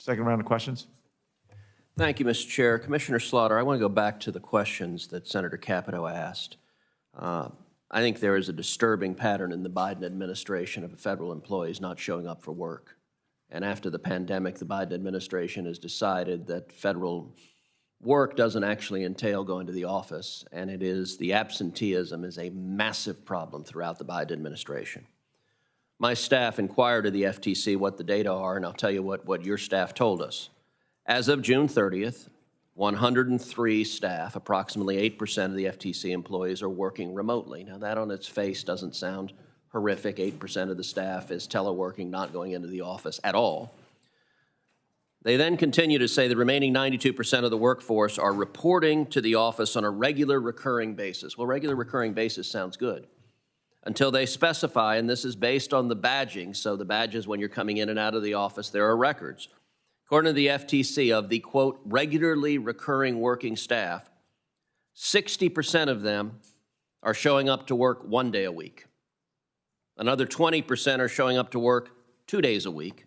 Second round of questions. Thank you, Mr. Chair. Commissioner Slaughter, I want to go back to the questions that Senator Capito asked. I think there is a disturbing pattern in the Biden administration of federal employees not showing up for work. And after the pandemic, the Biden administration has decided that federal work doesn't actually entail going to the office, and the absenteeism is a massive problem throughout the Biden administration. My staff inquired of the FTC what the data are, and I'll tell you what your staff told us. As of June 30th, 103 staff, approximately 8% of the FTC employees, are working remotely. Now, that on its face doesn't sound horrific. 8% of the staff is teleworking, not going into the office at all. They then continue to say the remaining 92% of the workforce are reporting to the office on a regular recurring basis. Well, regular recurring basis sounds good until they specify, and this is based on the badging. So the badges, when you're coming in and out of the office, there are records. According to the FTC, of the, quote, regularly recurring working staff, 60% of them are showing up to work 1 day a week. Another 20% are showing up to work 2 days a week.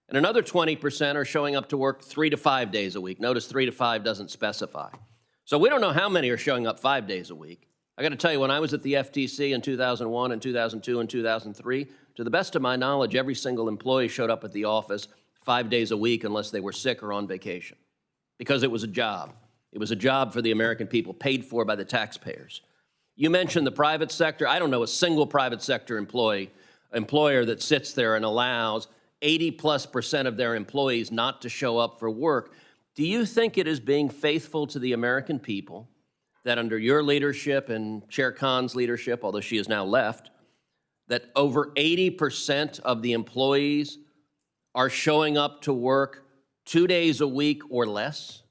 And another 20% are showing up to work 3 to 5 days a week. Notice 3 to 5 doesn't specify. So we don't know how many are showing up 5 days a week. I got to tell you, when I was at the FTC in 2001 and 2002 and 2003, to the best of my knowledge, every single employee showed up at the office 5 days a week unless they were sick or on vacation, because it was a job. It was a job for the American people, paid for by the taxpayers. You mentioned the private sector. I don't know a single private sector employer that sits there and allows 80+% of their employees not to show up for work. Do you think it is being faithful to the American people that under your leadership and Chair Khan's leadership, although she has now left, that over 80% of the employees are showing up to work 2 days a week or less?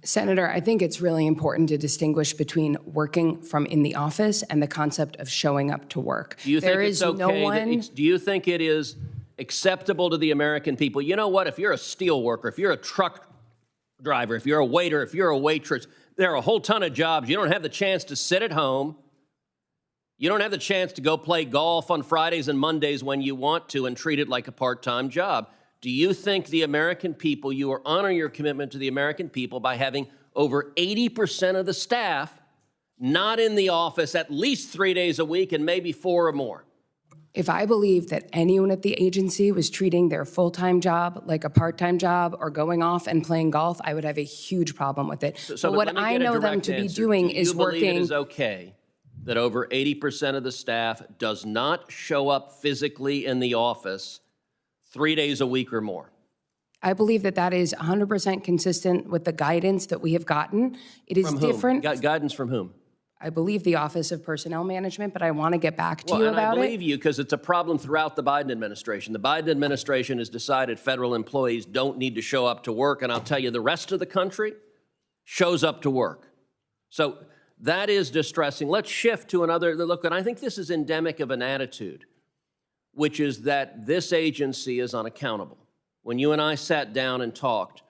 Senator, I think it's really important to distinguish between working from in the office and the concept of showing up to work. Do you think it's okay? Do you think it is acceptable to the American people? You know what? If you're a steel worker, if you're a truck driver, if you're a waiter, if you're a waitress, there are a whole ton of jobs. You don't have the chance to sit at home. You don't have the chance to go play golf on Fridays and Mondays when you want to and treat it like a part-time job. Do you think the American people, you are honoring your commitment to the American people by having over 80% of the staff not in the office at least 3 days a week and maybe 4 or more? If I believed that anyone at the agency was treating their full-time job like a part-time job or going off and playing golf, I would have a huge problem with it. So what I know them to be doing is working. Do you believe it is okay that over 80% of the staff does not show up physically in the office 3 days a week or more? I believe that that is 100% consistent with the guidance that we have gotten. It is different. Guidance from whom? I believe the Office of Personnel Management, but I want to get back to you about it. I believe you because it's a problem throughout the Biden administration. The Biden administration has decided federal employees don't need to show up to work, and I'll tell you, the rest of the country shows up to work. So that is distressing. Let's shift to another look, and I think this is endemic of an attitude, which is that this agency is unaccountable. When you and I sat down and talked,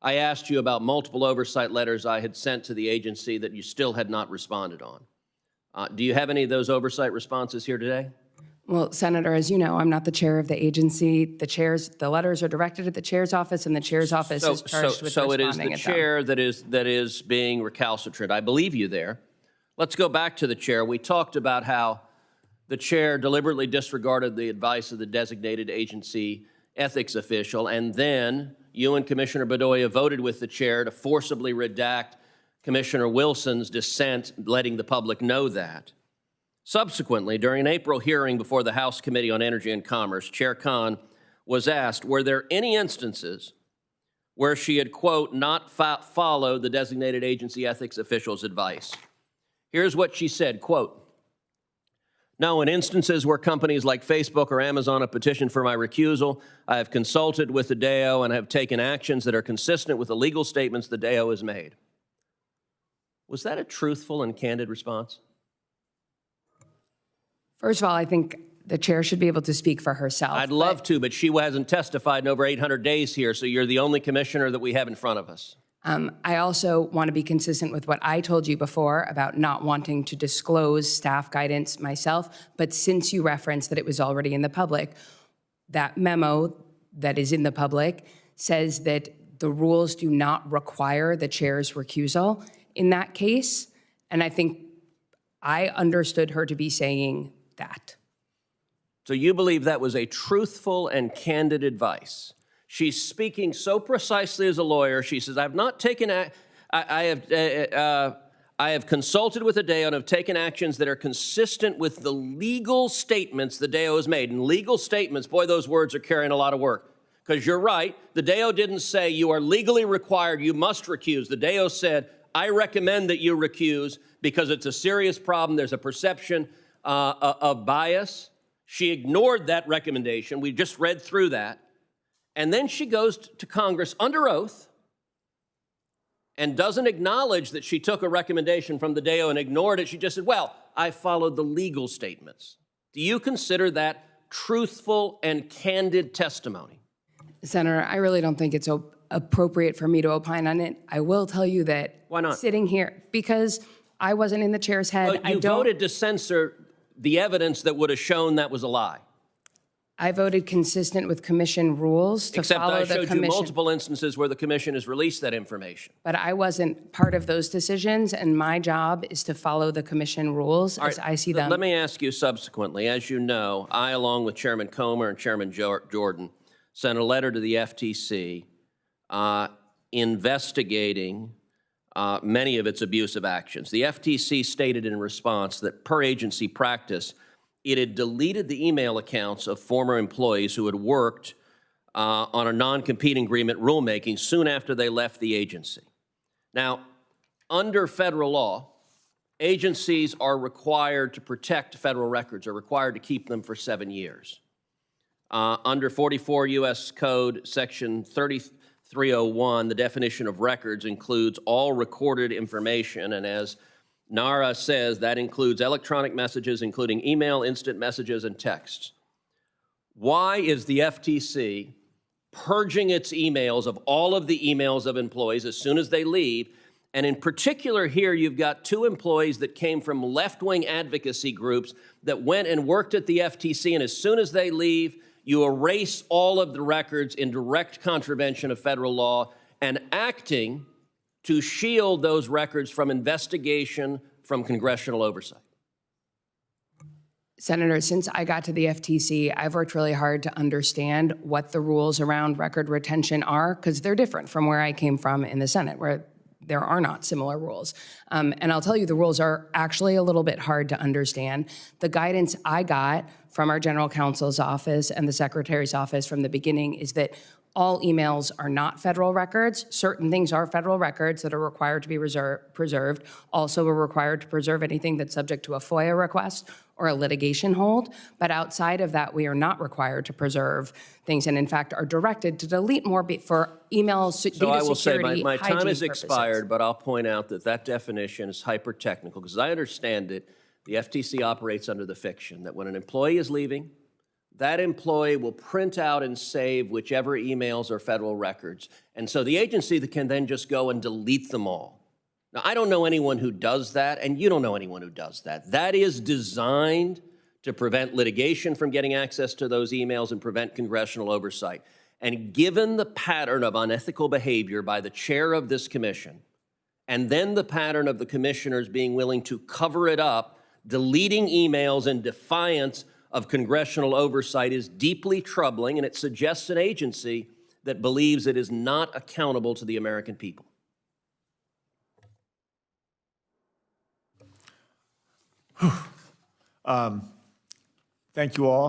I asked you about multiple oversight letters I had sent to the agency that you still had not responded on. Do you have any of those oversight responses here today? Well, Senator, as you know, I'm not the chair of the agency. The letters are directed at the chair's office, and the chair's office is charged with responding. So it is the chair that is being recalcitrant. I believe you there. Let's go back to the chair. We talked about how the chair deliberately disregarded the advice of the designated agency ethics official, and then you and Commissioner Bedoya voted with the chair to forcibly redact Commissioner Wilson's dissent, letting the public know that. Subsequently, during an April hearing before the House Committee on Energy and Commerce, Chair Khan was asked, were there any instances where she had, quote, not followed the designated agency ethics official's advice? Here's what she said, quote, "No, in instances where companies like Facebook or Amazon have petitioned for my recusal, I have consulted with the DAO and have taken actions that are consistent with the legal statements the DAO has made." Was that a truthful and candid response? First of all, I think the chair should be able to speak for herself. I'd love to, but she hasn't testified in over 800 days here, so you're the only commissioner that we have in front of us. I also want to be consistent with what I told you before about not wanting to disclose staff guidance myself, but since you referenced that it was already in the public, that memo that is in the public says that the rules do not require the chair's recusal in that case. And I think I understood her to be saying that. So you believe that was a truthful and candid advice? She's speaking so precisely as a lawyer. She says, I've not taken, I have consulted with the DAO and have taken actions that are consistent with the legal statements the DAO has made. And legal statements, boy, those words are carrying a lot of work. Because you're right, the DAO didn't say you are legally required, you must recuse. The DAO said, I recommend that you recuse because it's a serious problem. There's a perception of bias. She ignored that recommendation. We just read through that. And then she goes to Congress under oath and doesn't acknowledge that she took a recommendation from the DAO and ignored it. She just said, well, I followed the legal statements. Do you consider that truthful and candid testimony? Senator, I really don't think it's appropriate for me to opine on it. I will tell you that. Why not? Sitting here, because I wasn't in the chair's head. You voted to censor the evidence that would have shown that was a lie. I voted consistent with commission rules to follow the commission. Except I showed you multiple instances where the commission has released that information. But I wasn't part of those decisions, and my job is to follow the commission rules as I see them. Let me ask you subsequently. As you know, I, along with Chairman Comer and Chairman Jordan, sent a letter to the FTC investigating many of its abusive actions. The FTC stated in response that per agency practice, it had deleted the email accounts of former employees who had worked on a non-competing agreement rulemaking soon after they left the agency. Now, under federal law, agencies are required to protect federal records, are required to keep them for 7 years. Under 44 U.S. Code Section 3301, the definition of records includes all recorded information, and as NARA says, that includes electronic messages, including email, instant messages, and texts. Why is the FTC purging its emails of all of the emails of employees as soon as they leave? And in particular here, you've got 2 employees that came from left-wing advocacy groups that went and worked at the FTC, and as soon as they leave, you erase all of the records in direct contravention of federal law and acting to shield those records from investigation from congressional oversight. Senator, since I got to the FTC, I've worked really hard to understand what the rules around record retention are, because they're different from where I came from in the Senate, where there are not similar rules. And I'll tell you, the rules are actually a little bit hard to understand. The guidance I got from our general counsel's office and the secretary's office from the beginning is that all emails are not federal records. Certain things are federal records that are required to be preserved. Also, we're required to preserve anything that's subject to a FOIA request or a litigation hold. But outside of that, we are not required to preserve things, and in fact are directed to delete more for emails, data security, So I will say my time has purposes. expired, but I'll point out that that definition is hyper-technical, because as I understand it, the FTC operates under the fiction that when an employee is leaving, that employee will print out and save whichever emails are federal records. And so the agency can then just go and delete them all. Now, I don't know anyone who does that, and you don't know anyone who does that. That is designed to prevent litigation from getting access to those emails and prevent congressional oversight. And given the pattern of unethical behavior by the chair of this commission, and then the pattern of the commissioners being willing to cover it up, deleting emails in defiance of congressional oversight is deeply troubling, and it suggests an agency that believes it is not accountable to the American people. Thank you all.